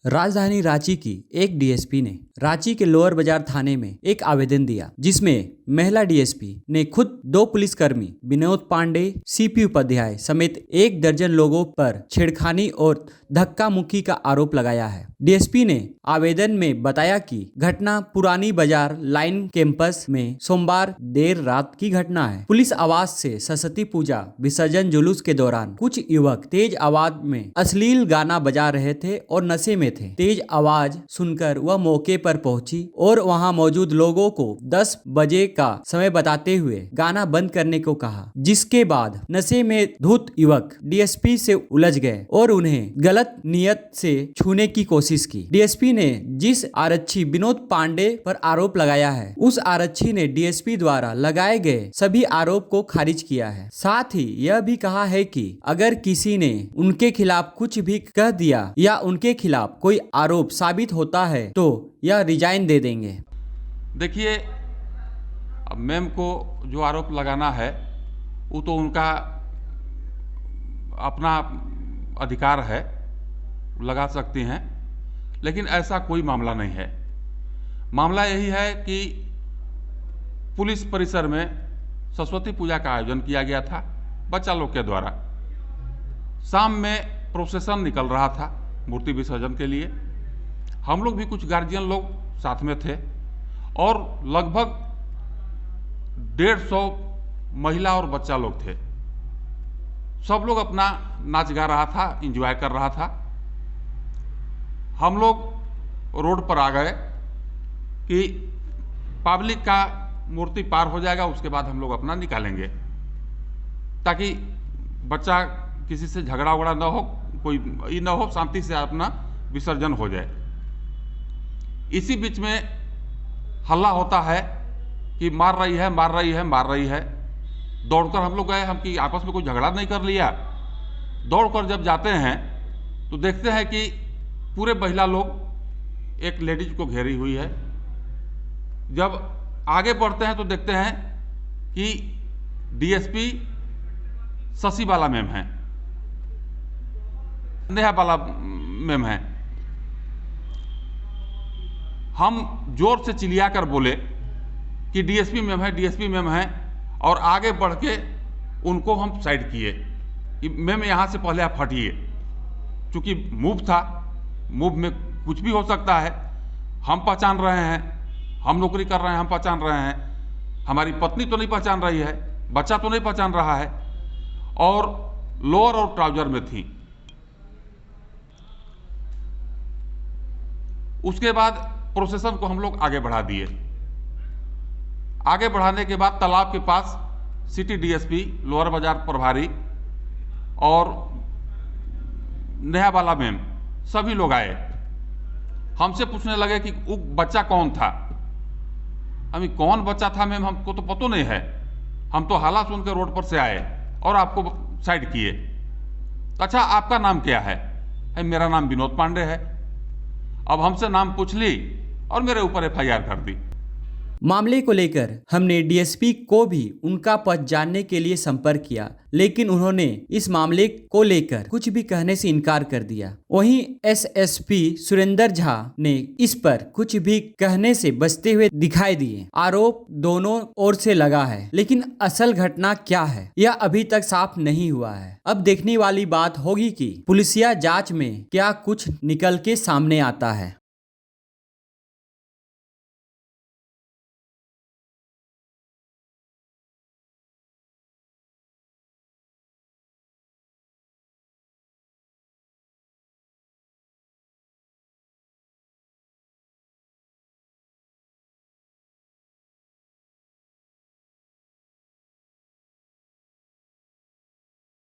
राजधानी रांची की एक डीएसपी ने रांची के लोअर बाजार थाने में एक आवेदन दिया, जिसमें महिला डीएसपी ने खुद 2 पुलिसकर्मी विनोद पांडे, सीपी उपाध्याय समेत 1 दर्जन लोगों पर छेड़खानी और धक्का मुक्की का आरोप लगाया है। डीएसपी ने आवेदन में बताया कि घटना पुरानी बाजार लाइन कैंपस में सोमवार देर रात की घटना है। पुलिस आवाज से सरस्वती पूजा विसर्जन जुलूस के दौरान कुछ युवक तेज आवाज में अश्लील गाना बजा रहे थे और नशे में थे। तेज आवाज सुनकर वह मौके पर पहुंची और वहां मौजूद लोगों को 10 बजे का समय बताते हुए गाना बंद करने को कहा, जिसके बाद नशे में धुत युवक डीएसपी से उलझ गए और उन्हें गलत नियत से छूने की कोशिश की। डीएसपी ने जिस आरक्षी विनोद पांडे पर आरोप लगाया है, उस आरक्षी ने डीएसपी द्वारा लगाए गए सभी आरोप को खारिज किया है। साथ ही यह भी कहा है कि अगर किसी ने उनके खिलाफ कुछ भी कह दिया या उनके खिलाफ कोई आरोप साबित होता है तो यह रिजाइन दे देंगे। देखिए, अब मैम को जो आरोप लगाना है वो तो उनका अपना अधिकार है, लगा सकती हैं, लेकिन ऐसा कोई मामला नहीं है। मामला यही है कि पुलिस परिसर में सरस्वती पूजा का आयोजन किया गया था बच्चा लोग के द्वारा। शाम में प्रोसेशन निकल रहा था मूर्ति विसर्जन के लिए। हम लोग भी कुछ गार्जियन लोग साथ में थे और लगभग 150 महिला और बच्चा लोग थे। सब लोग अपना नाच गा रहा था, एंजॉय कर रहा था। हम लोग रोड पर आ गए कि पब्लिक का मूर्ति पार हो जाएगा, उसके बाद हम लोग अपना निकालेंगे, ताकि बच्चा किसी से झगड़ा उगड़ा ना हो, कोई ये ना हो, शांति से अपना विसर्जन हो जाए। इसी बीच में हल्ला होता है कि मार रही है, मार रही है, मार रही है। दौड़कर हम लोग गए, हम कि आपस में कोई झगड़ा नहीं कर लिया। दौड़कर जब जाते हैं तो देखते हैं कि पूरे महिला लोग एक लेडीज को घेरी हुई है। जब आगे बढ़ते हैं तो देखते हैं कि डीएसपी शशि बाला मैम है, नेहा बाला मैम है। हम जोर से चिल्लाकर बोले कि डीएसपी मैम है, डीएसपी मैम है, और आगे बढ़ के उनको हम साइड किए कि मैम यहाँ से पहले आप हटिए। चूँकि मूव था, मूव में कुछ भी हो सकता है। हम पहचान रहे हैं, हम नौकरी कर रहे हैं, हम पहचान रहे हैं। हमारी पत्नी तो नहीं पहचान रही है, बच्चा तो नहीं पहचान रहा है, और लोअर और ट्राउजर में थी। उसके बाद प्रोसेशन को हम लोग आगे बढ़ा दिए। आगे बढ़ाने के बाद तालाब के पास सिटी डीएसपी, लोअर बाजार प्रभारी और नेहा बाला मैम सभी लोग आए। हमसे पूछने लगे कि वो बच्चा कौन था। हमें कौन बच्चा था मैम, हमको तो पता नहीं है। हम तो हाला सुन के रोड पर से आए और आपको साइड किए। अच्छा, आपका नाम क्या है? मेरा नाम विनोद पांडे है। अब हमसे नाम पूछ ली और मेरे ऊपर एफआईआर कर दी। मामले को लेकर हमने डीएसपी को भी उनका पद जानने के लिए संपर्क किया, लेकिन उन्होंने इस मामले को लेकर कुछ भी कहने से इनकार कर दिया। वहीं एसएसपी सुरेंद्र झा ने इस पर कुछ भी कहने से बचते हुए दिखाई दिए। आरोप दोनों ओर से लगा है, लेकिन असल घटना क्या है यह अभी तक साफ नहीं हुआ है। अब देखने वाली बात होगी कि पुलिसिया जांच में क्या कुछ निकल के सामने आता है।